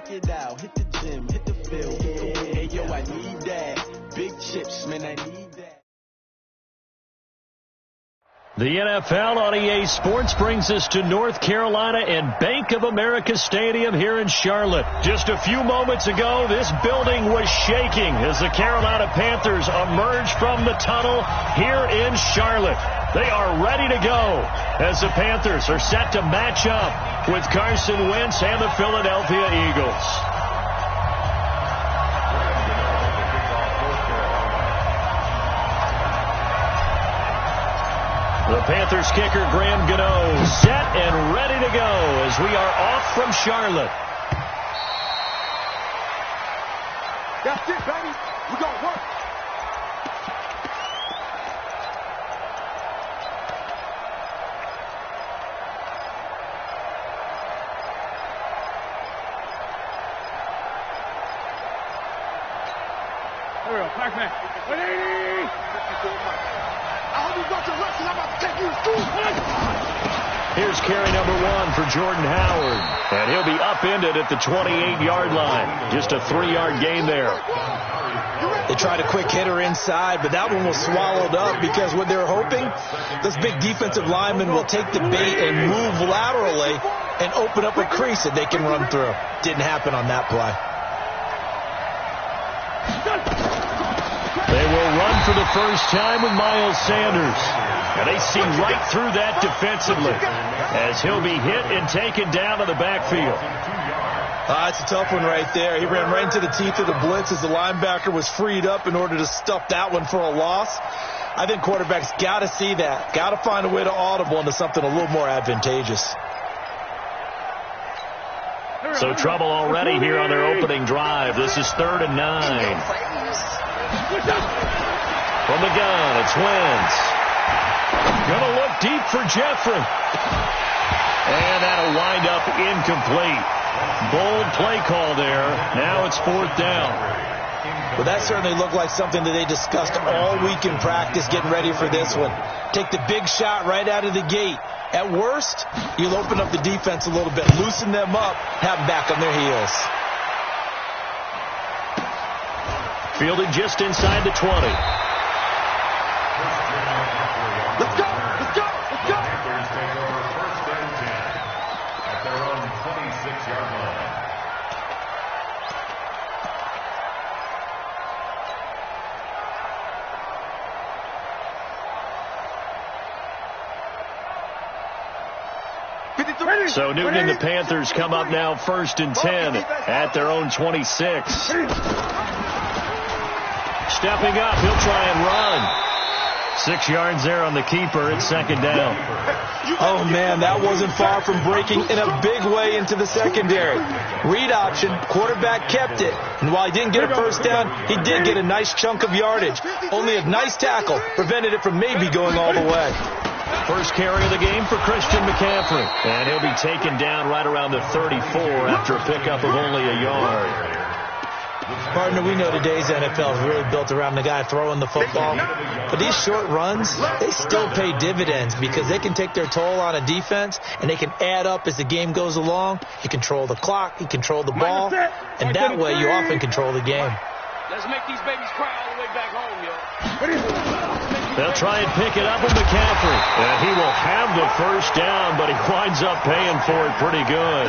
work it out, hit the gym, hit the field. Hey, yo, I need that. Big chips, man, I need that. The NFL on EA Sports brings us to North Carolina and Bank of America Stadium here in Charlotte. Just a few moments ago, this building was shaking as the Carolina Panthers emerged from the tunnel here in Charlotte. They are ready to go as the Panthers are set to match up with Carson Wentz and the Philadelphia Eagles. The Panthers kicker, Graham Gano, set and ready to go as we are off from Charlotte. That's it, baby. We're going to work. There we go. Pac Man. 180. I hope you got your reps and I'm about to take you to school. Here's carry number 1 for Jordan Howard. And he'll be upended at the 28-yard line. Just a 3-yard gain there. They tried a quick hitter inside, but that one was swallowed up because what they're hoping, those big defensive linemen will take the bait and move laterally and open up a crease that they can run through. Didn't happen on that play. They will run for the first time with Miles Sanders. And they see right through that defensively as he'll be hit and taken down to the backfield. That's a tough one right there. He ran right into the teeth of the blitz as the linebacker was freed up in order to stuff that one for a loss. I think quarterbacks got to see that. Got to find a way to audible into something a little more advantageous. So trouble already here on their opening drive. This is 3rd and 9. From the gun, it's Wentz. Gonna look deep for Jeffrey. And that'll wind up incomplete. Bold play call there. Now it's 4th down. Well, that certainly looked like something that they discussed all week in practice getting ready for this one. Take the big shot right out of the gate. At worst, you'll open up the defense a little bit, loosen them up, have them back on their heels. Fielded just inside the 20. Let's go! Let's go! Let's go! Panthers take over 1st and 10 at their own 26-yard line. So Newton and the Panthers come up now 1st and 10 at their own 26. Stepping up, he'll try and run. 6 yards there on the keeper. It's 2nd down. Oh, man, that wasn't far from breaking in a big way into the secondary. Read option, quarterback kept it. And while he didn't get a 1st down, he did get a nice chunk of yardage. Only a nice tackle prevented it from maybe going all the way. First carry of the game for Christian McCaffrey. And he'll be taken down right around the 34 after a pickup of only a yard. Partner, we know today's NFL is really built around the guy throwing the football. But these short runs, they still pay dividends because they can take their toll on a defense and they can add up as the game goes along. You control the clock, you control the ball, and that way you often control the game. Let's make these babies cry all the way back home, yo. They'll try and pick it up with McCaffrey. And he will have the 1st down, but he winds up paying for it pretty good.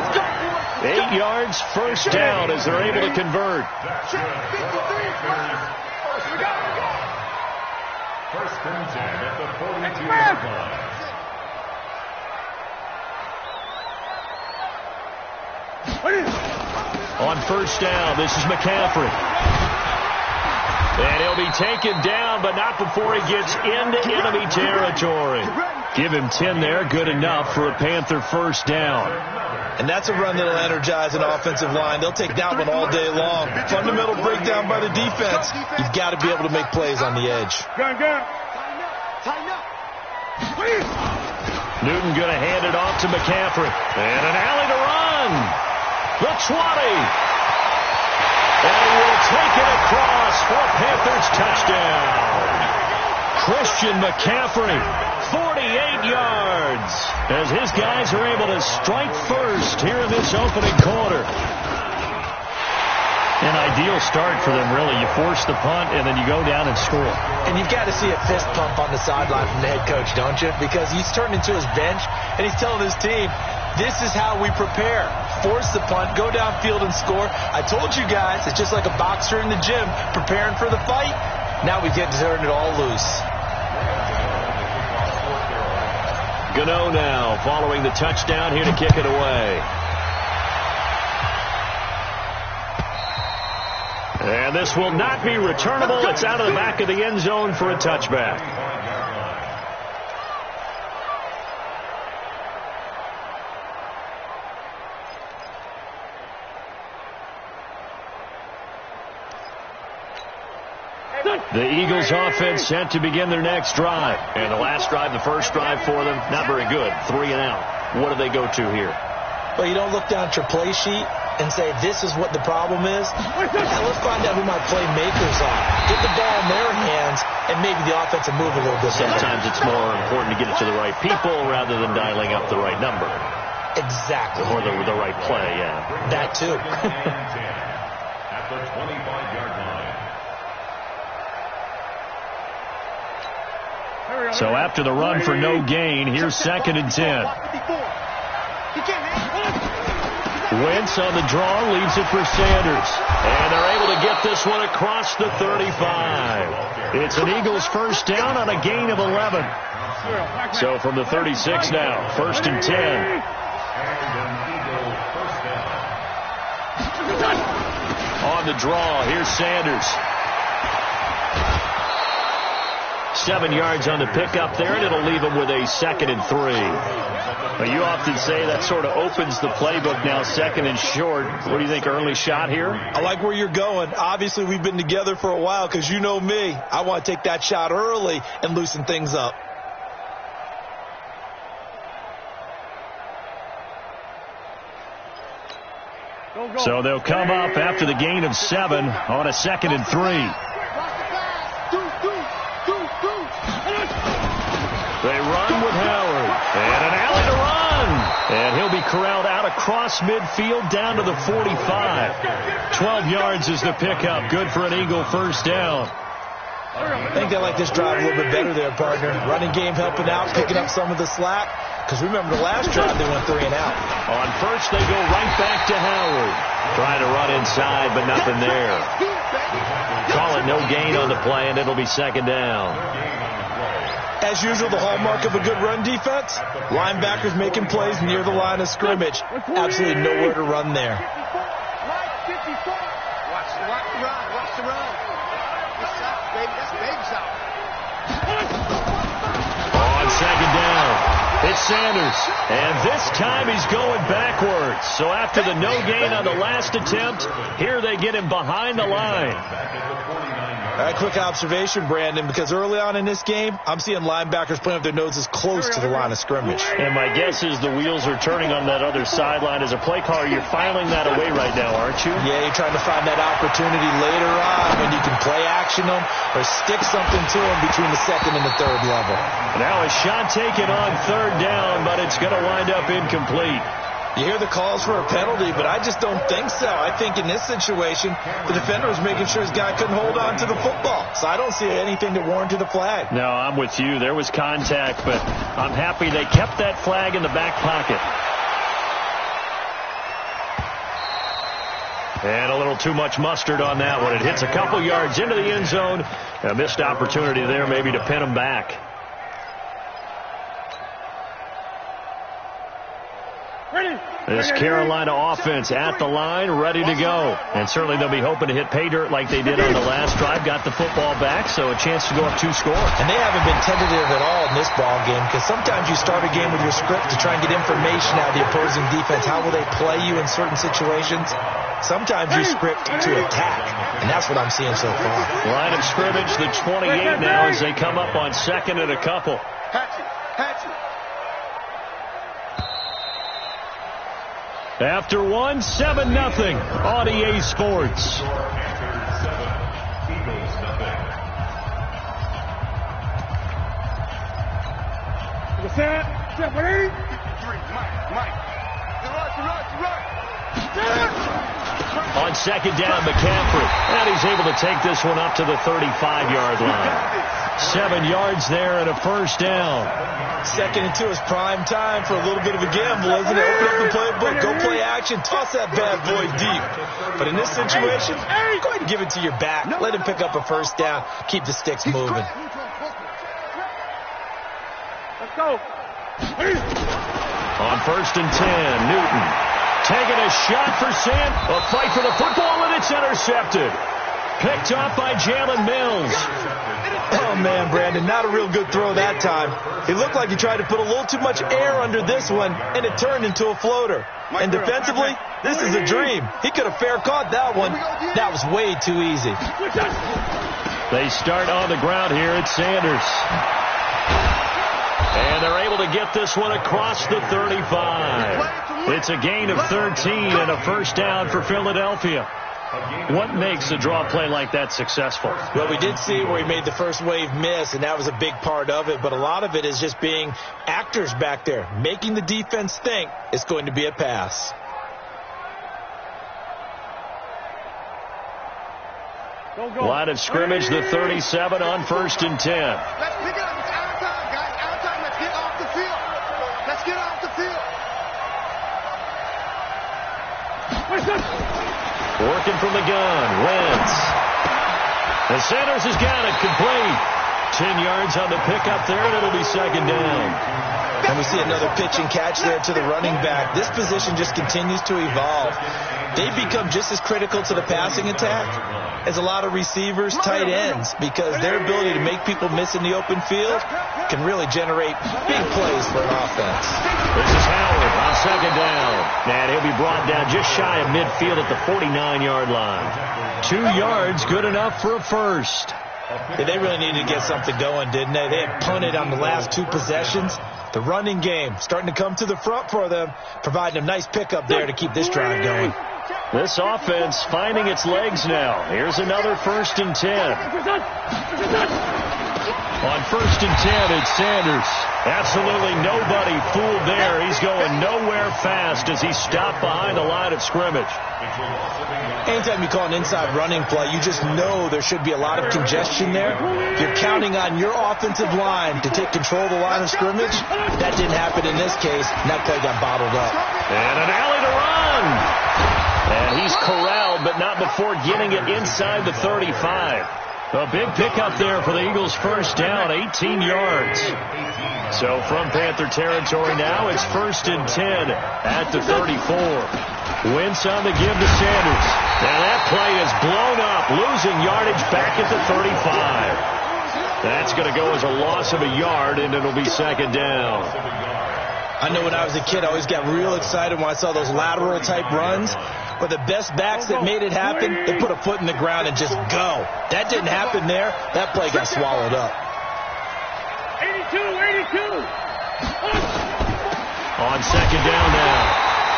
8 yards, 1st down as they're able to convert. First and 10 at the 42-yard line. On 1st down, this is McCaffrey. And he'll be taken down, but not before he gets into enemy territory. Give him 10 there, good enough for a Panther 1st down. And that's a run that'll energize an offensive line. They'll take that one all day long. Fundamental breakdown by the defense. You've got to be able to make plays on the edge. Gun. Tighten up. Please. Newton going to hand it off to McCaffrey. And an alley to run. The 20. And he will take it across for a Panthers touchdown. Christian McCaffrey, 48 yards, as his guys are able to strike first here in this opening quarter. ideal start for them, really. You force the punt, and then you go down and score. And you've got to see a fist pump on the sideline from the head coach, don't you? Because he's turned into his bench, and he's telling his team, this is how we prepare. Force the punt, go downfield and score. I told you guys, it's just like a boxer in the gym preparing for the fight. Now we get to turn it all loose. Gano now following the touchdown here to kick it away. And this will not be returnable. It's out of the back of the end zone for a touchback. The Eagles offense set to begin their next drive. And the last drive, the first drive for them, not very good. 3 and out. What do they go to here? Well, you don't look down at your play sheet and say, this is what the problem is. Now let's find out who my playmakers are. Get the ball in their hands, and maybe the offense will move a little bit. Sometimes it's more important to get it to the right people rather than dialing up the right number. Exactly. Or the right play, yeah. That too. At the 25-yard line. So after the run for no gain, here's 2nd and 10. Wentz on the draw, leaves it for Sanders. And they're able to get this one across the 35. It's an Eagles first down on a gain of 11. So from the 36 now, 1st and 10. On the draw, here's Sanders. 7 yards on the pickup there, and it'll leave him with a 2nd and 3. Well, you often say that sort of opens the playbook now, 2nd and short. What do you think, early shot here? I like where you're going. Obviously, we've been together for a while because you know me. I want to take that shot early and loosen things up. So they'll come up after the gain of 7 on a 2nd and 3. They run with Howard. And an alley to run. And he'll be corralled out across midfield down to the 45. 12 yards is the pickup. Good for an Eagle first down. I think they like this drive a little bit better there, partner. Running game helping out, picking up some of the slack. Because remember the last drive they went 3 and out. On first they go right back to Howard. Trying to run inside, but nothing there. Call it no gain on the play, and it'll be 2nd down. As usual, the hallmark of a good run defense, linebackers making plays near the line of scrimmage. Absolutely nowhere to run there. Watch the run. Watch the run. That's out, baby. That's baby out. On 2nd down, it's Sanders. And this time he's going backwards. So after the no gain on the last attempt, here they get him behind the line. All right, quick observation, Brandon, because early on in this game, I'm seeing linebackers playing with their noses close to the line of scrimmage. And my guess is the wheels are turning on that other sideline. As a play caller, you're filing that away right now, aren't you? Yeah, you're trying to find that opportunity later on when you can play action them or stick something to them between the 2nd and the 3rd level. Now a shot taken on 3rd down, but it's going to wind up incomplete. You hear the calls for a penalty, but I just don't think so. I think in this situation, the defender was making sure his guy couldn't hold on to the football. So I don't see anything that warranted a flag. No, I'm with you. There was contact, but I'm happy they kept that flag in the back pocket. And a little too much mustard on that one. It hits a couple yards into the end zone. A missed opportunity there maybe to pin them back. This Carolina offense at the line, ready to go. And certainly they'll be hoping to hit pay dirt like they did on the last drive. Got the football back, so a chance to go up 2 scores. And they haven't been tentative at all in this ball game because sometimes you start a game with your script to try and get information out of the opposing defense. How will they play you in certain situations? Sometimes you script to attack, and that's what I'm seeing so far. Line of scrimmage, the 28 now as they come up on 2nd and a couple. Hatchet. After 1, 7-0 on EA Sports. Panthers 7, Eagles nothing. Set, ready? 3, Mike. Run. On second down, McCaffrey. And he's able to take this one up to the 35-yard line. 7 yards there and a first down. 2nd and 2 is prime time for a little bit of a gamble, isn't it? Open up the playbook, go play action, toss that bad boy deep. But in this situation, go ahead and give it to your back. Let him pick up a first down. Keep the sticks moving. Let's go. On 1st and 10, Newton taking a shot for Sam. A fight for the football, and it's intercepted. Picked off by Jalen Mills. Oh, man, Brandon, not a real good throw that time. It looked like he tried to put a little too much air under this one, and it turned into a floater. And defensively, this is a dream. He could have fair caught that one. That was way too easy. They start on the ground here at Sanders. And they're able to get this one across the 35. It's a gain of 13 and a first down for Philadelphia. What makes a draw play like that successful? Well, we did see where he made the first wave miss, and that was a big part of it. But a lot of it is just being actors back there, making the defense think it's going to be a pass. Line of scrimmage, the 37 on 1st and 10. Let's pick it up. It's out of time, guys. Out of time. Let's get off the field. Let's get off the field. Working from the gun, Wentz. And Sanders has got it complete. 10 yards on the pickup there, and it'll be 2nd down. And we see another pitch and catch there to the running back. This position just continues to evolve. They become just as critical to the passing attack as a lot of receivers, tight ends, because their ability to make people miss in the open field can really generate big plays for an offense. This is Howard on 2nd down. And he'll be brought down just shy of midfield at the 49-yard line. 2 yards, good enough for a first. Yeah, they really needed to get something going, didn't they? They had punted on the last 2 possessions. The running game starting to come to the front for them, providing a nice pickup there to keep this drive going. This offense finding its legs now. Here's another 1st and 10. On 1st and 10, it's Sanders. Absolutely nobody fooled there. He's going nowhere fast as he stopped behind the line of scrimmage. Anytime you call an inside running play, you just know there should be a lot of congestion there. You're counting on your offensive line to take control of the line of scrimmage. That didn't happen in this case, and that play got bottled up. And an alley to run. And he's corralled, but not before getting it inside the 35. A big pickup there for the Eagles' first down, 18 yards. So from Panther territory now, it's 1st and 10 at the 34. Wentz on the give to Sanders. Now that play is blown up, losing yardage back at the 35. That's going to go as a loss of a yard, and it'll be 2nd down. I know when I was a kid, I always got real excited when I saw those lateral-type runs. But the best backs that made it happen, they put a foot in the ground and just go. That didn't happen there. That play got swallowed up. 82. On 2nd down now,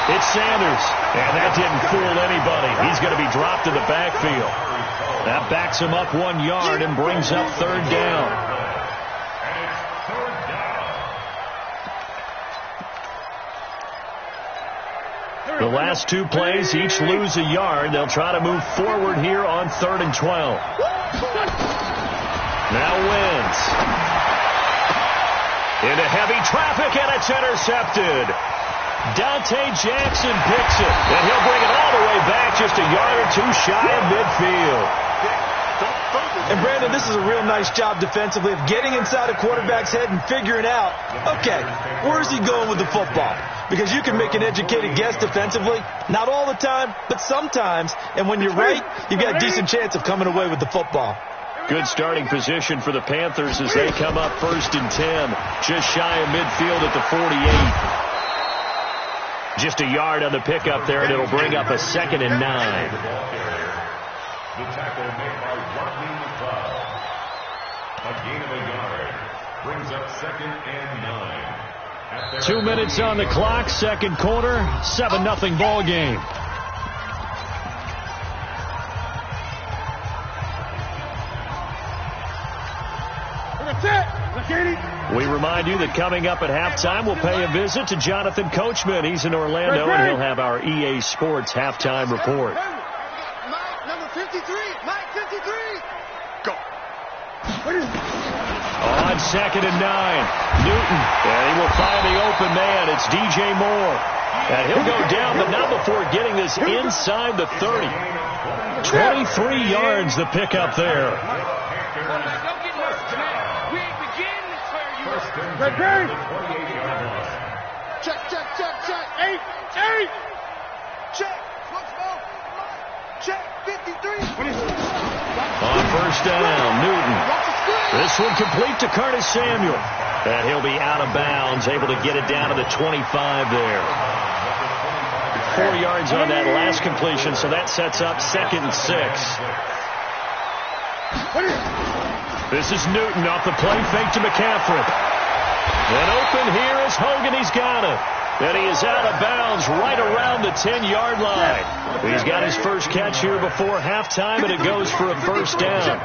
it's Sanders. And that didn't fool anybody. He's going to be dropped in the backfield. That backs him up 1 yard and brings up 3rd down. The last 2 plays each lose a yard. They'll try to move forward here on 3rd and 12. Now Wentz. Into heavy traffic, and it's intercepted. Dante Jackson picks it, and he'll bring it all the way back just a yard or 2 shy of midfield. And, Brandon, this is a real nice job defensively of getting inside a quarterback's head and figuring out, okay, where's he going with the football? Because you can make an educated guess defensively, not all the time, but sometimes. And when you're right, you've got a decent chance of coming away with the football. Good starting position for the Panthers as they come up 1st and 10, just shy of midfield at the 48. Just a yard on the pickup there, and it'll bring up a 2nd and 9. The tackle made by Rodney McLeod. A gain of a yard brings up 2nd and 9. 2 minutes on the clock, 2nd quarter, 7-0 ball game. We remind you that coming up at halftime, we'll pay a visit to Jonathan Coachman. He's in Orlando, and he'll have our EA Sports halftime report. Mike 53. Go. On 2nd and 9, Newton, and he will find the open man. It's DJ Moore. And he'll go down, but not before getting this inside the 30. 23 yards the pickup there. Check. 8. Check. Check. 53. On 1st down, Newton. This one complete to Curtis Samuel. And he'll be out of bounds, able to get it down to the 25 there. 4 yards on that last completion, so that sets up 2nd and 6. This is Newton off the play fake to McCaffrey. And open here is Hogan. He's got it. And he is out of bounds right around the 10-yard line. He's got his first catch here before halftime, and it goes for a 1st down.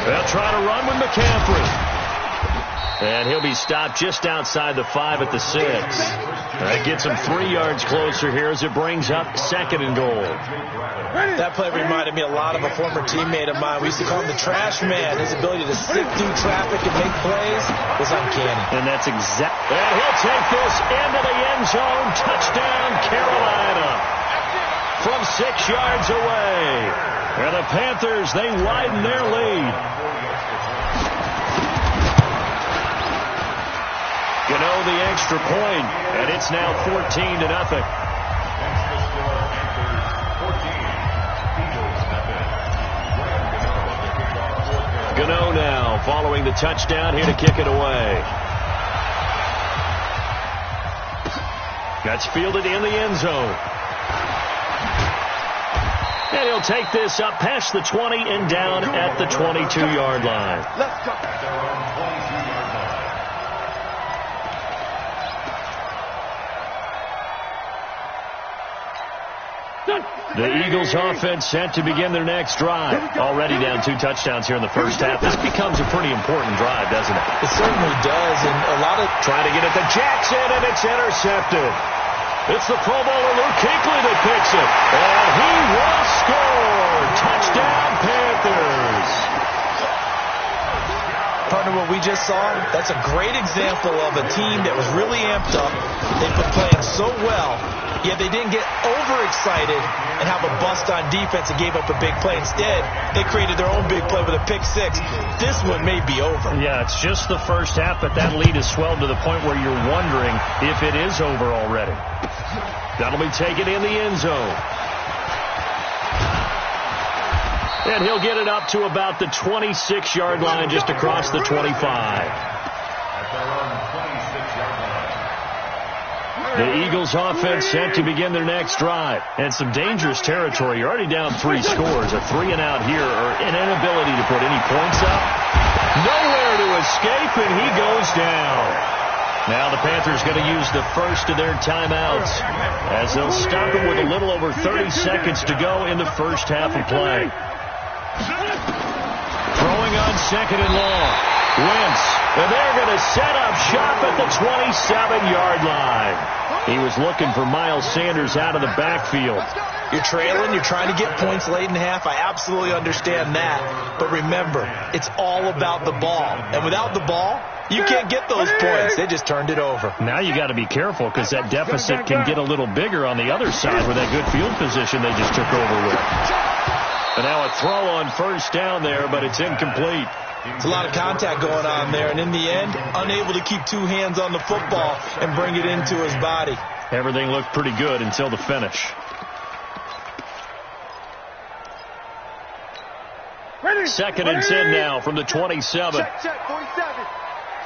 They'll try to run with McCaffrey. And he'll be stopped just outside the 5 at the 6. That gets him 3 yards closer here as it brings up 2nd and goal. That play reminded me a lot of a former teammate of mine. We used to call him the trash man. His ability to sift through traffic and make plays was uncanny. And that's exactly. And he'll take this into the end zone. Touchdown, Carolina. From 6 yards away. And the Panthers, they widen their lead. Gano the extra point, and it's now 14-0. Gano now following the touchdown here to kick it away. That's fielded in the end zone. And he'll take this up past the 20 and down at the 22-yard line. Let's go. The Eagles offense set to begin their next drive. Already down 2 touchdowns here in the first half. This becomes a pretty important drive, doesn't it? It certainly does, and a lot of trying to get it to Jackson, and it's intercepted. It's the Pro Bowler Luke Kuechly that picks it. And he will score. Touchdown, Panthers. Partner, what we just saw, that's a great example of a team that was really amped up. They've been playing so well, yet they didn't get overexcited and have a bust on defense and gave up a big play. Instead, they created their own big play with a pick 6. This one may be over. Yeah, it's just the first half, but that lead has swelled to the point where you're wondering if it is over already. That'll be taken in the end zone. And he'll get it up to about the 26-yard line, just across the 25. The Eagles offense set to begin their next drive. And some dangerous territory. You're already down 3 scores. A 3-and-out here, or an inability to put any points up. Nowhere to escape, and he goes down. Now the Panthers going to use the first of their timeouts as they'll stop it with a little over 30 seconds to go in the first half of play. Throwing on 2nd and long. Wentz, and they're going to set up shop at the 27-yard line. He was looking for Miles Sanders out of the backfield. You're trailing, you're trying to get points late in the half. I absolutely understand that. But remember, it's all about the ball. And without the ball, you can't get those points. They just turned it over. Now you got to be careful because that deficit can get a little bigger on the other side with that good field position they just took over with. And now a throw on 1st down there, but it's incomplete. It's a lot of contact going on there, and in the end, unable to keep 2 hands on the football and bring it into his body. Everything looked pretty good until the finish. Ready. 2nd and 10 now from the 27. Check, 47.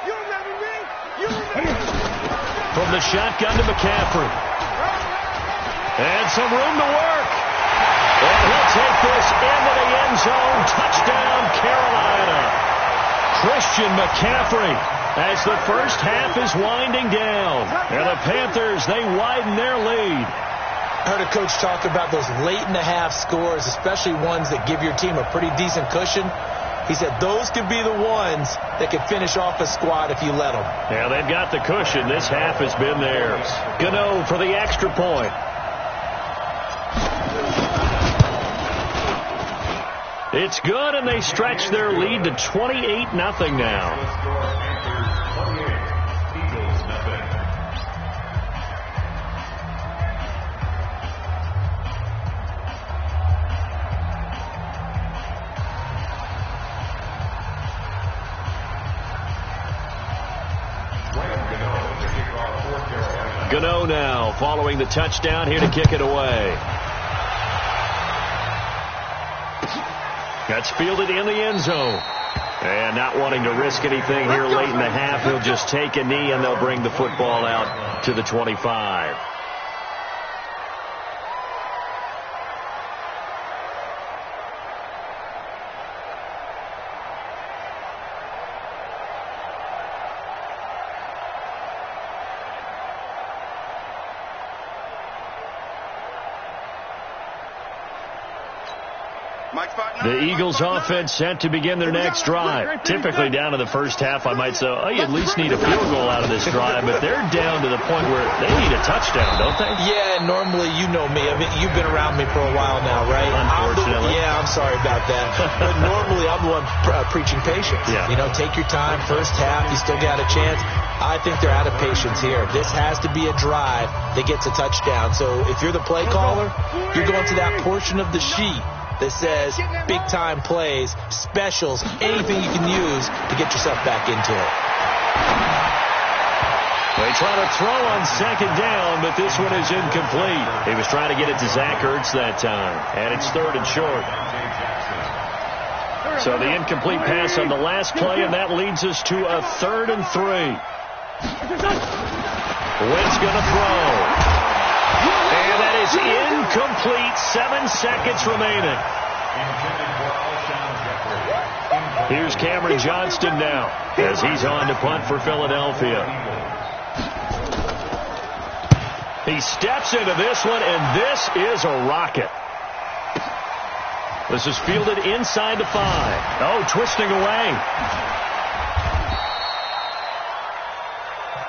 You remember me? From the shotgun to McCaffrey. And some room to work. And he'll take this into the end zone. Touchdown, Carolina. Christian McCaffrey as the first half is winding down. And the Panthers, they widen their lead. I heard a coach talk about those late-in-the-half scores, especially ones that give your team a pretty decent cushion. He said those could be the ones that could finish off a squad if you let them. Yeah, they've got the cushion. This half has been theirs. Gano for the extra point. It's good, and they stretch their lead to 28-0 now. Gano now following the touchdown here to kick it away. That's fielded in the end zone. And not wanting to risk anything here late in the half, he'll just take a knee and they'll bring the football out to the 25. The Eagles offense set to begin their next drive. Typically down to the first half, I might say, oh, you at least need a field goal out of this drive, but they're down to the point where they need a touchdown, don't they? Yeah, normally, you know me. I mean, you've been around me for a while now, right? Unfortunately. I'm sorry about that. But normally, I'm the one preaching patience. Yeah. You know, take your time. First half, you still got a chance. I think they're out of patience here. This has to be a drive that gets a touchdown. So if you're the play caller, you're going to that portion of the sheet that says big-time plays, specials, anything you can use to get yourself back into it. They try to throw on second down, but this one is incomplete. He was trying to get it to Zach Ertz that time, and it's third and short. So the incomplete pass on the last play, and that leads us to a 3rd and 3. Wentz going to throw. And that is incomplete. 7 seconds remaining. Here's Cameron Johnston now as he's on to punt for Philadelphia. He steps into this one, and this is a rocket. This is fielded inside the 5. Oh, twisting away.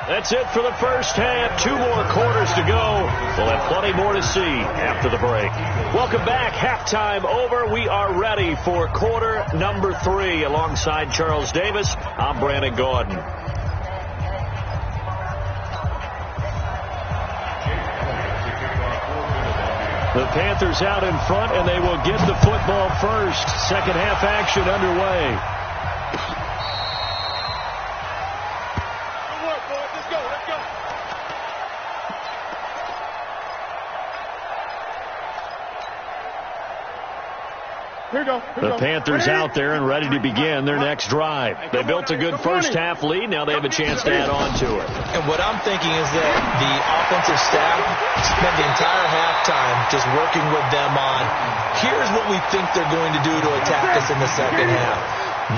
That's it for the first half. 2 more quarters to go. We'll have plenty more to see after the break. Welcome back. Halftime over. We are ready for quarter number 3. Alongside Charles Davis, I'm Brandon Gordon. The Panthers out in front, and they will get the football first. Second half action underway. The Panthers out there and ready to begin their next drive. They built a good first half lead. Now they have a chance to add on to it. And what I'm thinking is that the offensive staff spent the entire halftime just working with them on, here's what we think they're going to do to attack us in the second half.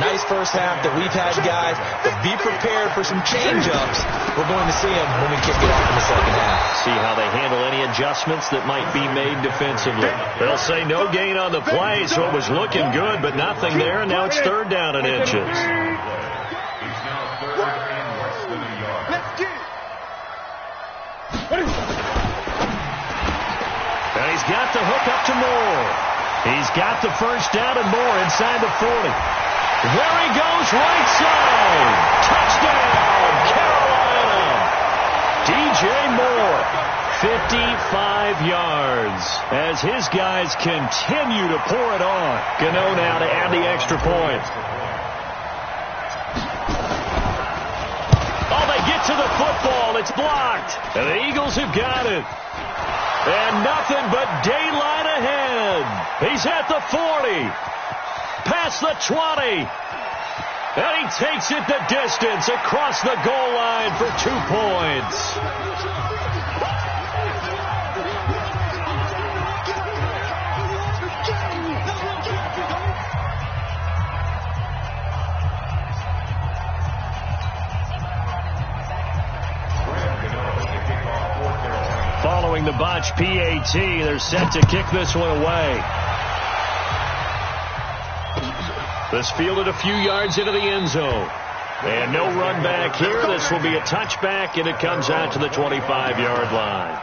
Nice first half that we've had, guys, but be prepared for some change-ups. We're going to see them when we kick it off in the second half. See how they handle any adjustments that might be made defensively. They'll say no gain on the play, so it was looking good, but nothing there, and now it's 3rd down and inches. He's now 3rd and less than a yard. Let's get it. And he's got the hook up to Moore. He's got the first down and more inside the 40. There he goes, right side. Touchdown, Carolina. DJ Moore, 55 yards as his guys continue to pour it on. Gano now to add the extra point. Oh, they get to the football. It's blocked. And the Eagles have got it. And nothing but daylight ahead. He's at the 40. Past the 20. And he takes it the distance across the goal line for 2 points. Following the botch PAT, they're set to kick this one away. This fielded a few yards into the end zone. And no run back here. This will be a touchback, and it comes out to the 25-yard line.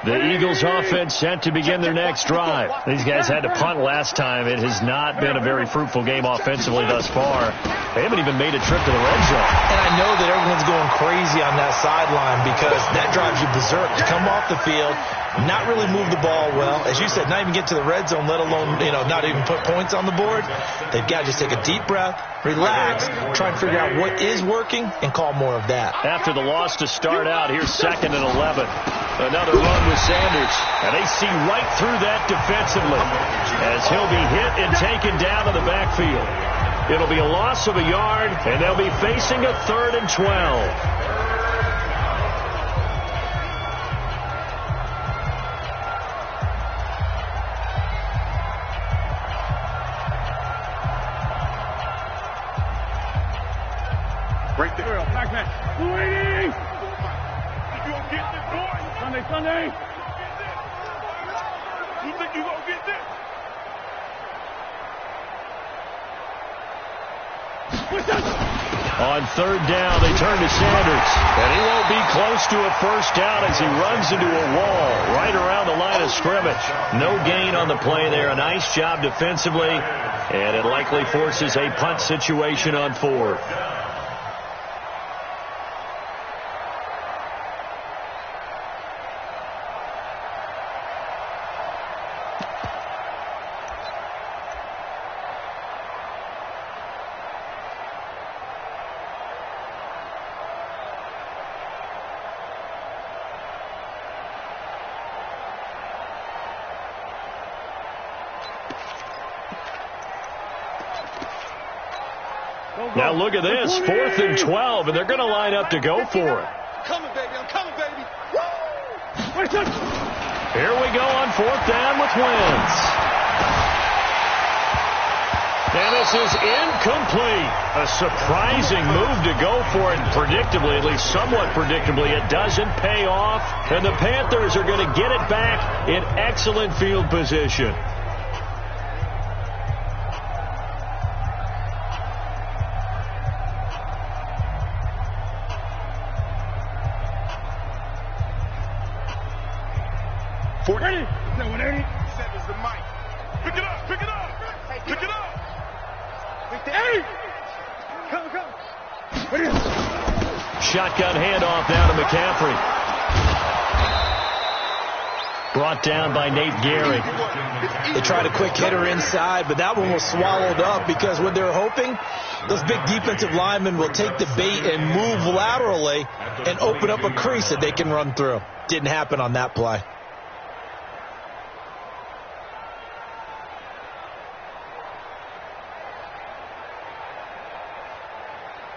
The Eagles offense set to begin their next drive. These guys had to punt last time. It has not been a very fruitful game offensively thus far. They haven't even made a trip to the red zone. And I know that everyone's going crazy on that sideline because that drives you berserk. To come off the field, not really move the ball well. As you said, not even get to the red zone, let alone, not even put points on the board. They've got to just take a deep breath, relax, try and figure out what is working, and call more of that. After the loss to start out, here's 2nd and 11. Another run with Sanders. And they see right through that defensively as he'll be hit and taken down in the backfield. It'll be a loss of a yard, and they'll be facing a 3rd and 12. Right there. Back man. 280. You gonna get this, boy? Sunday. You think you gonna get this? On 3rd down, they turn to Sanders. And he won't be close to a 1st down as he runs into a wall right around the line of scrimmage. No gain on the play there. A nice job defensively. And it likely forces a punt situation on 4th. Now look at this, 4th and 12, and they're going to line up to go for it. Coming, baby. I'm coming, baby. Woo! Here we go on 4th down with Wentz. And this is incomplete. A surprising move to go for it. Predictably, at least somewhat predictably, it doesn't pay off. And the Panthers are going to get it back in excellent field position. Ready? 180. 7's the mic. Pick it up. Pick it up. Pick it up. Hey! Come. Ready? Shotgun handoff down to McCaffrey. Brought down by Nate Gehry. They tried a quick hitter inside, but that one was swallowed up because what they're hoping, those big defensive linemen will take the bait and move laterally and open up a crease that they can run through. Didn't happen on that play.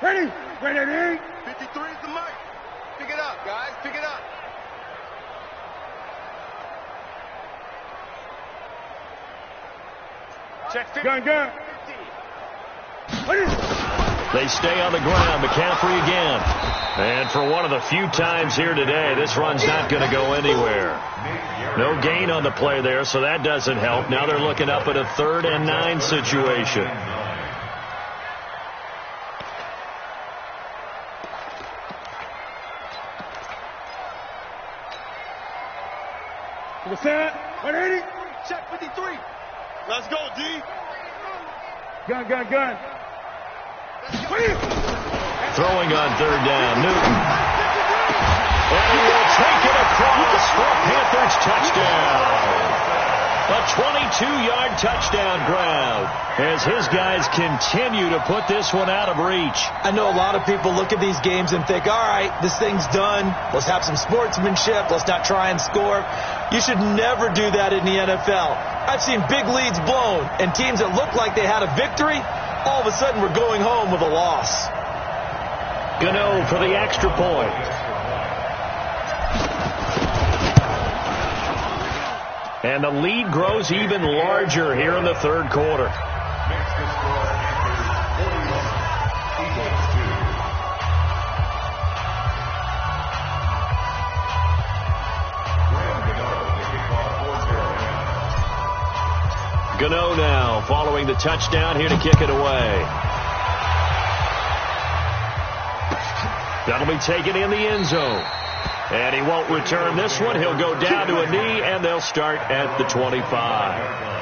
Ready? 53 is the mic. Pick it up, guys. Pick it up. Check 50. Gun. They stay on the ground. McCaffrey again. And for one of the few times here today, this run's not going to go anywhere. No gain on the play there, so that doesn't help. Now they're looking up at a 3rd and 9 situation. What's that? 180. Check 53. Let's go, D. Gun. Throwing on 3rd down. Newton. And he will take it across for a Panthers touchdown. A 22-yard touchdown grab as his guys continue to put this one out of reach. I know a lot of people look at these games and think, all right, this thing's done. Let's have some sportsmanship. Let's not try and score. You should never do that in the NFL. I've seen big leads blown and teams that looked like they had a victory, all of a sudden we're going home with a loss. Gano for the extra point. And the lead grows even larger here in the 3rd quarter. Gano now following the touchdown here to kick it away. That'll be taken in the end zone. And he won't return this one. He'll go down to a knee, and they'll start at the 25.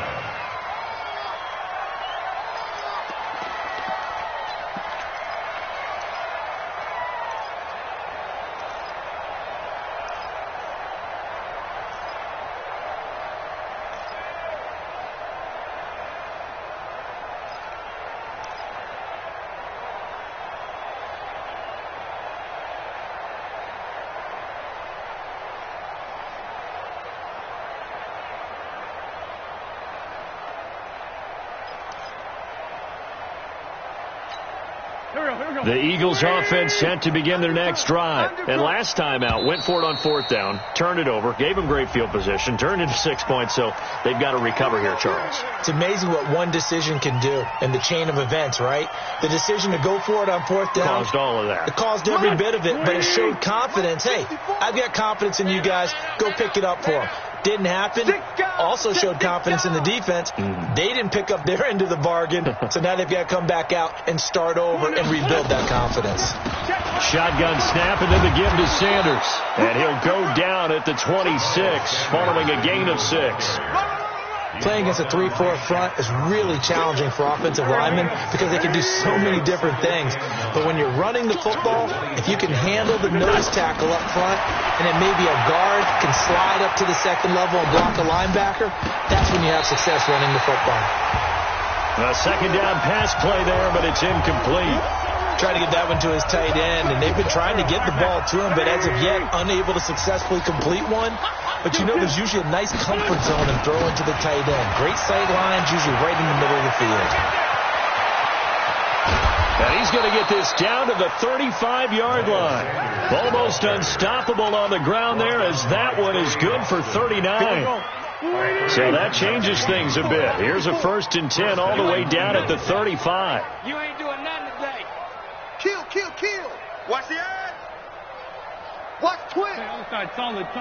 The Eagles offense set to begin their next drive. And last time out, went for it on 4th down, turned it over, gave them great field position, turned into 6 points, so they've got to recover here, Charles. It's amazing what one decision can do in the chain of events, right? The decision to go for it on 4th down. Caused all of that. It caused every bit of it, but it showed confidence. Hey, I've got confidence in you guys. Go pick it up for them. Didn't happen. Also showed confidence in the defense. They didn't pick up their end of the bargain, so now they've got to come back out and start over and rebuild that confidence. Shotgun snap, and then the give to Sanders. And he'll go down at the 26 following a gain of 6. Playing against a 3-4 front is really challenging for offensive linemen because they can do so many different things. But when you're running the football, if you can handle the nose tackle up front, and then maybe a guard can slide up to the second level and block a linebacker, that's when you have success running the football. A second down pass play there, but it's incomplete. Trying to get that one to his tight end, and they've been trying to get the ball to him, but as of yet, unable to successfully complete one. But you know there's usually a nice comfort zone and throw into the tight end. Great sight lines, usually right in the middle of the field. And he's going to get this down to the 35-yard line. Almost unstoppable on the ground there, as that one is good for 39. So that changes things a bit. Here's a 1st and 10 all the way down at the 35. You ain't doing nothing today. Kill, kill, kill. Watch the eye. Watch twist. Outside, solid. To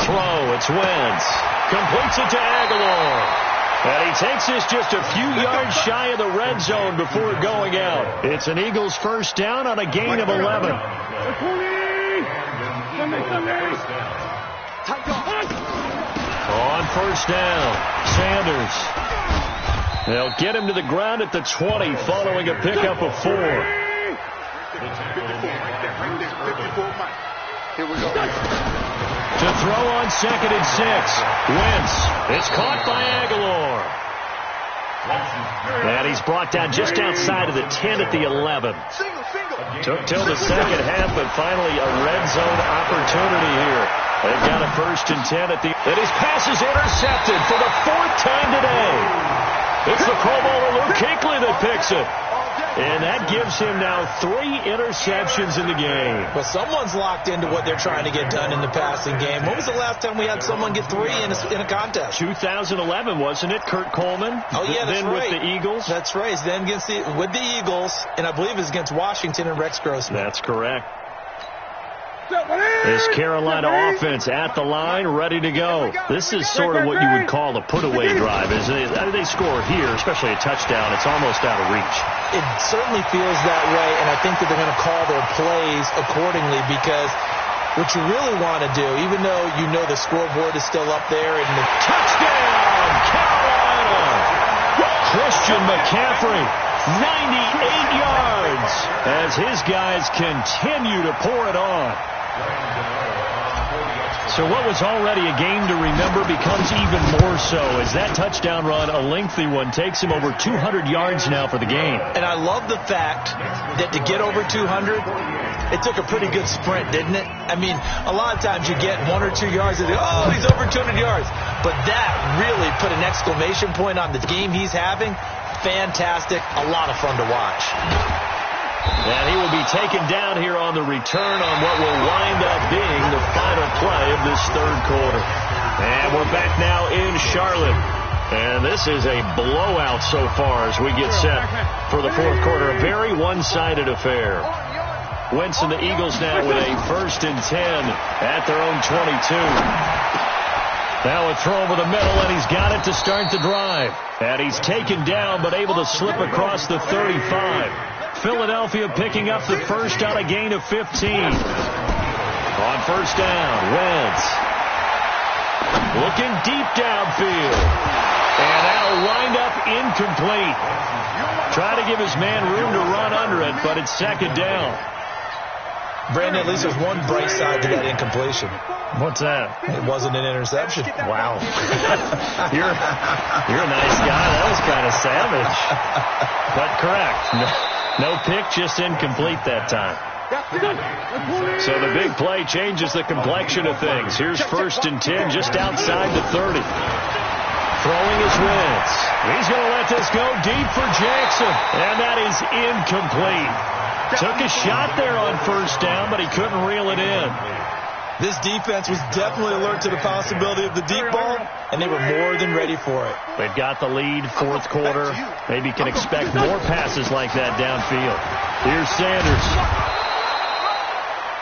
throw, it's Wentz. Completes it to Aguilar. And he takes this just a few yards shy of the red zone before going out. It's an Eagles 1st down on a gain of 11. On 1st down, Sanders. They'll get him to the ground at the 20 following a pickup of 4. Here we go. To throw on 2nd and 6. Wentz. It's caught by Aguilar. And he's brought down just outside of the 10 at the 11. Took till the second half, but finally a red zone opportunity here. They've got a 1st and 10 at the... And his pass is intercepted for the 4th time today. It's the Pro Bowler Luke Kuechly that picks it. And that gives him now 3 interceptions in the game. Well, someone's locked into what they're trying to get done in the passing game. When was the last time we had someone get 3 in a contest? 2011, wasn't it? Kurt Coleman. Oh, yeah, that's then right. With the Eagles. That's right. Then with the Eagles, and I believe it's against Washington and Rex Grossman. That's correct. This Carolina offense at the line, ready to go. This is sort of what you would call a put-away drive. As they score here, especially a touchdown, it's almost out of reach. It certainly feels that way, and I think that they're going to call their plays accordingly because what you really want to do, even though you know the scoreboard is still up there, and the touchdown, Carolina! Christian McCaffrey, 98 yards, as his guys continue to pour it on. So what was already a game to remember becomes even more so as that touchdown run, a lengthy one, takes him over 200 yards now for the game. And I love the fact that to get over 200, it took a pretty good sprint, didn't it? I mean, a lot of times you get 1 or 2 yards and oh, he's over 200 yards. But that really put an exclamation point on the game he's having. Fantastic. A lot of fun to watch. And he will be taken down here on the return on what will wind up being the final play of this 3rd quarter. And we're back now in Charlotte. And this is a blowout so far as we get set for the 4th quarter. A very one-sided affair. Wentz and the Eagles now with a 1st and 10 at their own 22. Now a throw over the middle, and he's got it to start the drive. And he's taken down, but able to slip across the 35. Philadelphia picking up the 1st on a gain of 15. On first down, Wentz. Looking deep downfield. And that'll wind up incomplete. Trying to give his man room to run under it, but it's second down. Brandon, at least there's one bright side to that incompletion. What's that? It wasn't an interception. Wow. You're a nice guy. That was kind of savage. But correct. No pick, just incomplete that time. So the big play changes the complexion of things. Here's 1st and 10 just outside the 30. Throwing his Wentz. He's going to let this go deep for Jackson. And that is incomplete. Took a shot there on first down, but he couldn't reel it in. This defense was definitely alert to the possibility of the deep ball, and they were more than ready for it. They've got the lead, fourth quarter. Maybe can expect more passes like that downfield. Here's Sanders.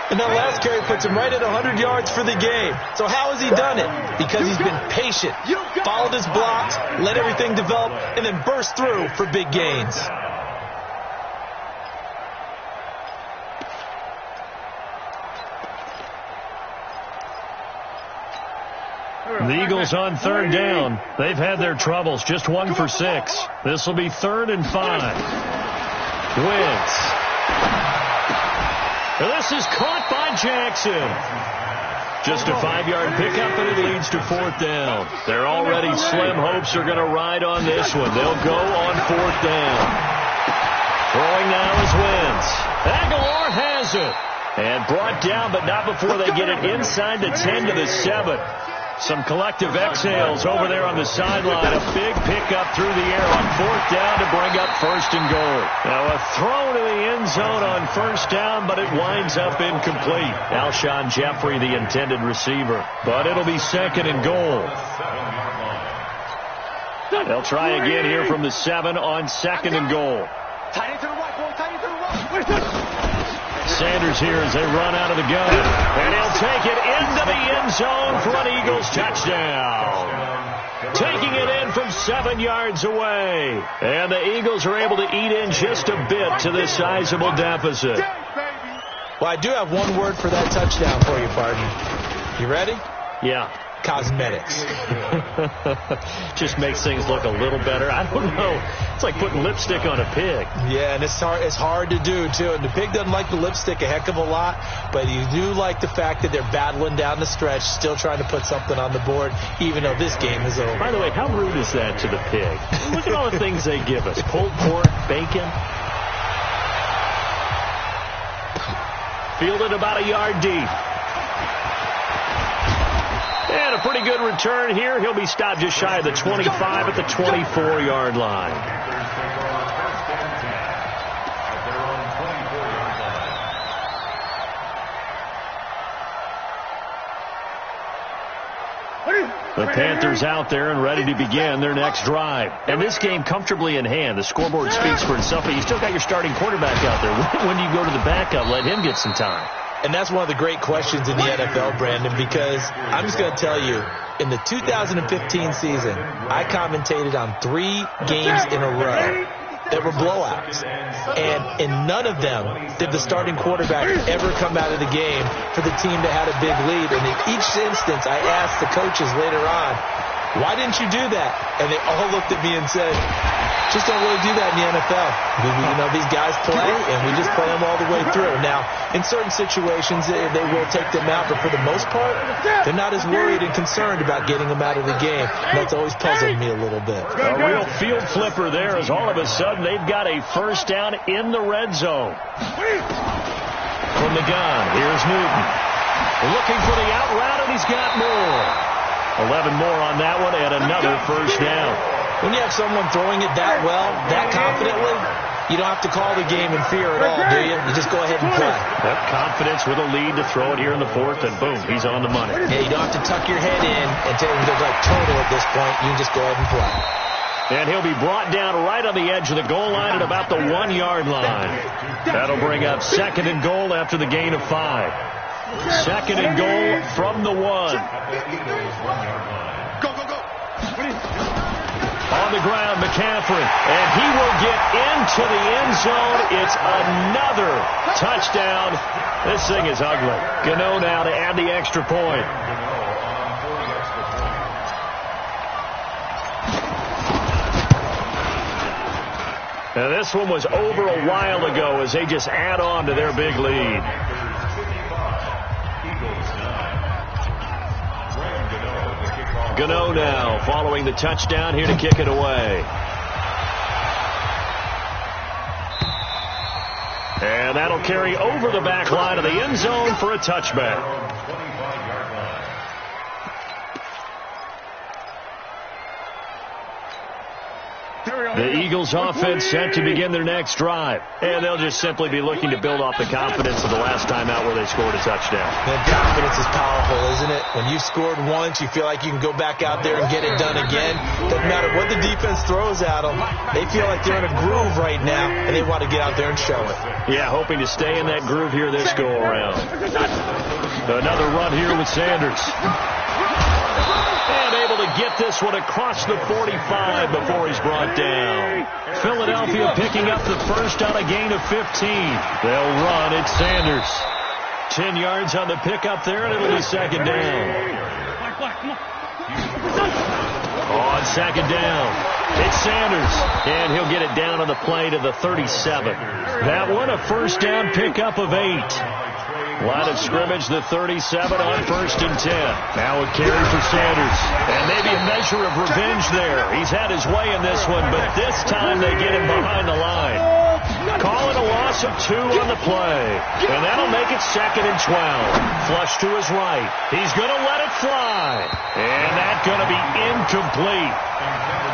And that last carry puts him right at 100 yards for the game. So how has he done it? Because he's been patient, followed his blocks, let everything develop, and then burst through for big gains. The Eagles on third down. They've had their troubles. Just 1 for 6. This will be 3rd and 5. Wentz. This is caught by Jackson. Just a 5-yard pickup, and it leads to 4th down. They're already slim hopes are going to ride on this one. They'll go on 4th down. Throwing now is Wentz. Aguilar has it. And brought down, but not before they get it inside the 10 to the 7. Some collective exhales over there on the sideline. A big pickup through the air on 4th down to bring up 1st and goal. Now a throw to the end zone on 1st down, but it winds up incomplete. Alshon Jeffrey, the intended receiver. But it'll be 2nd and goal. They'll try again here from the 7 on 2nd and goal. Sanders here as they run out of the gun. And he'll take it into the end zone for an Eagles touchdown. Taking it in from 7 yards away. And the Eagles are able to eat in just a bit to this sizable deficit. Well, I do have one word for that touchdown for you, Barton. You ready? Yeah. Cosmetics. Just makes things look a little better. I don't know. It's like putting lipstick on a pig. Yeah, and it's hard to do, too. And the pig doesn't like the lipstick a heck of a lot, but you do like the fact that they're battling down the stretch, still trying to put something on the board, even though this game is over. By the way, how rude is that to the pig? Look at all the things they give us. Pulled pork, bacon. Fielded about a yard deep. And a pretty good return here. He'll be stopped just shy of the 25 at the 24-yard line. The Panthers out there and ready to begin their next drive. And this game comfortably in hand. The scoreboard speaks for itself, but you still got your starting quarterback out there. When do you go to the backup? Let him get some time. And that's one of the great questions in the NFL, Brandon, because I'm just going to tell you, in the 2015 season, I commentated on 3 games in a row that were blowouts. And in none of them did the starting quarterback ever come out of the game for the team that had a big lead. And in each instance, I asked the coaches later on, why didn't you do that? And they all looked at me and said, just don't really do that in the NFL. You know, these guys play, and we just play them all the way through. Now, in certain situations, they will take them out, but for the most part, they're not as worried and concerned about getting them out of the game. And that's always puzzled me a little bit. A real field flipper there as all of a sudden they've got a first down in the red zone. From the gun, here's Newton. Looking for the out route, and he's got more. 11 more on that one, and another first down. When you have someone throwing it that well, that confidently, you don't have to call the game in fear at all, do you? You just go ahead and play. That confidence with a lead to throw it here in the 4th, and boom, he's on the money. Yeah, you don't have to tuck your head in and take it like total at this point. You can just go ahead and play. And he'll be brought down right on the edge of the goal line at about the 1-yard line. That'll bring up 2nd and goal after the gain of 5. 2nd and goal from the 1. On the ground, McCaffrey. And he will get into the end zone. It's another touchdown. This thing is ugly. Gano now to add the extra point. Now this one was over a while ago as they just add on to their big lead. Gano now following the touchdown here to kick it away. And that'll carry over the back line of the end zone for a touchback. The Eagles offense set to begin their next drive. And they'll just simply be looking to build off the confidence of the last time out where they scored a touchdown. That confidence is powerful, isn't it? When you've scored once, you feel like you can go back out there and get it done again. Doesn't matter what the defense throws at them. They feel like they're in a groove right now, and they want to get out there and show it. Yeah, hoping to stay in that groove here this go-around. Another run here with Sanders. And able to get this one across the 45 before he's brought down. Philadelphia picking up the first on a gain of 15. They'll run. It's Sanders. 10 yards on the pickup there, and it'll be second down. On second down, it's Sanders. And he'll get it down on the play to the 37. That one a first down pickup of 8. Line of scrimmage, the 37 on 1st and 10. Now a carry for Sanders. And maybe a measure of revenge there. He's had his way in this one, but this time they get him behind the line. Calling a loss of 2 on the play. And that'll make it 2nd and 12. Flush to his right. He's going to let it fly. And that's going to be incomplete.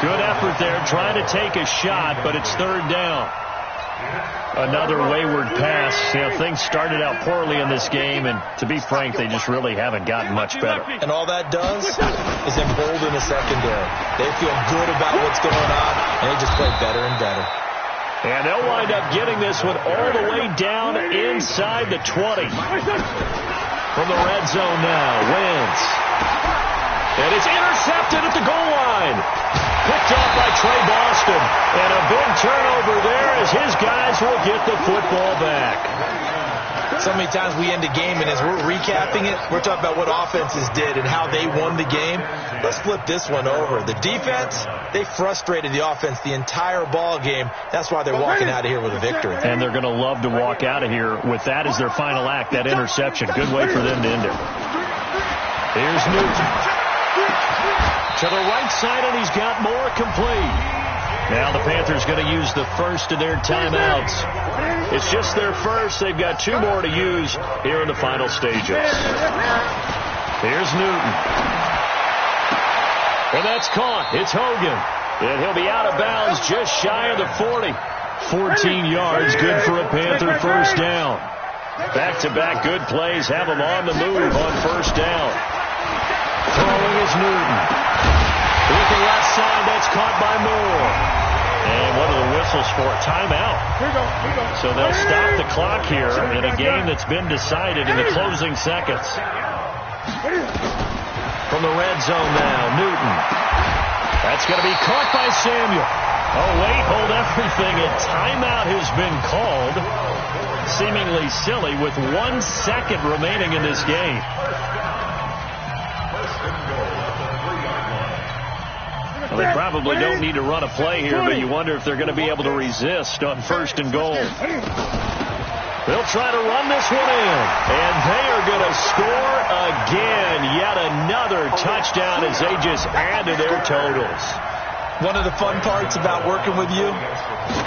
Good effort there trying to take a shot, but it's 3rd down. Another wayward pass. You know, things started out poorly in this game, and to be frank, they just really haven't gotten much better. And all that does is embolden the secondary. They feel good about what's going on, and they just play better and better. And they'll wind up getting this one all the way down inside the 20. From the red zone now, Wentz. And it's intercepted at the goal line. Picked off by Trey Boston. And a big turnover there as his guys will get the football back. So many times we end a game, and as we're recapping it, we're talking about what offenses did and how they won the game. Let's flip this one over. The defense, they frustrated the offense the entire ball game. That's why they're walking out of here with a victory. And they're going to love to walk out of here with that as their final act, that interception. Good way for them to end it. Here's Newton. To the right side, and he's got more complete. Now the Panthers going to use the first of their timeouts. It's just their first. They've got 2 more to use here in the final stages. Here's Newton. And that's caught. It's Hogan. And he'll be out of bounds just shy of the 40. 14 yards, good for a Panther first down. Back-to-back good plays have them on the move on first down. Throwing is Newton. With the left side, that's caught by Moore. And what are the whistles for? Timeout. So they'll stop the clock here in a game that's been decided in the closing seconds. From the red zone now, Newton. That's going to be caught by Samuel. Oh, wait, hold everything. A timeout has been called. Seemingly silly with 1 second remaining in this game. Well, they probably don't need to run a play here, but you wonder if they're going to be able to resist on 1st and goal. They'll try to run this one in, and they are going to score again. Yet another touchdown as they just add to their totals. One of the fun parts about working with you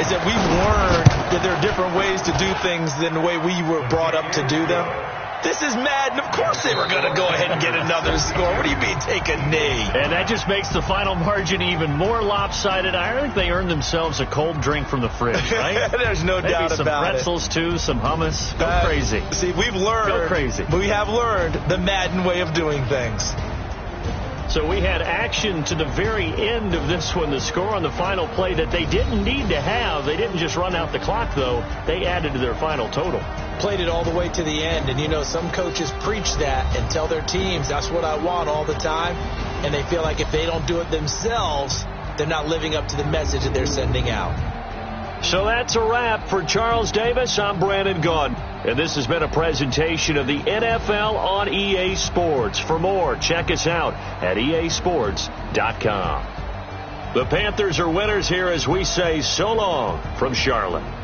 is that we've learned that there are different ways to do things than the way we were brought up to do them. This is Madden. Of course they were going to go ahead and get another score. What do you mean take a knee? And that just makes the final margin even more lopsided. I think they earned themselves a cold drink from the fridge, right? There's no doubt about it. Maybe some pretzels, too, some hummus. Go crazy. See, we've learned. Go crazy. We have learned the Madden way of doing things. So we had action to the very end of this one, the score on the final play that they didn't need to have. They didn't just run out the clock, though. They added to their final total. Played it all the way to the end. And, you know, some coaches preach that and tell their teams, that's what I want all the time. And they feel like if they don't do it themselves, they're not living up to the message that they're sending out. So that's a wrap for Charles Davis. I'm Brandon Gaudin, and this has been a presentation of the NFL on EA Sports. For more, check us out at easports.com. The Panthers are winners here as we say so long from Charlotte.